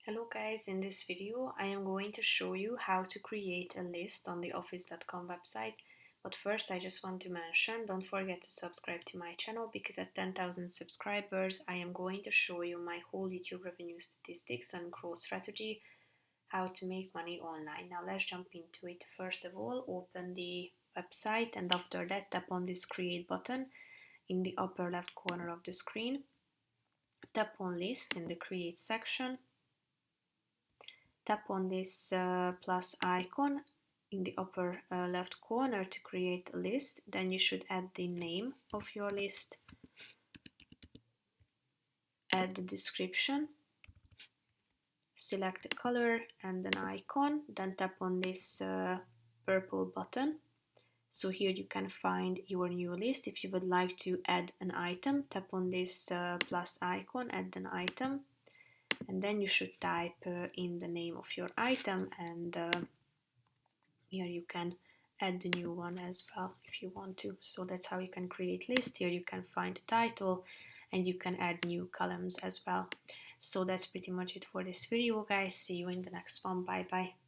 Hello guys, in this video I am going to show you how to create a list on the office.com website. But first I just want to mention, don't forget to subscribe to my channel because at 10,000 subscribers I am going to show you my whole YouTube revenue statistics and growth strategy, how to make money online. Now let's jump into it. First of all, open the website and after that tap on this create button in the upper left corner of the screen. Tap on list in the create section. Tap on this plus icon in the upper left corner to create a list. Then you should add the name of your list, add the description, select the color and an icon, then tap on this purple button. So here you can find your new list. If you would like to add an item, tap on this plus icon, add an item, and then you should type in the name of your item, and here you can add the new one as well if you want to. So that's how you can create list. Here you can find the title and you can add new columns as well. So that's pretty much it for this video guys. See you in the next one. Bye bye.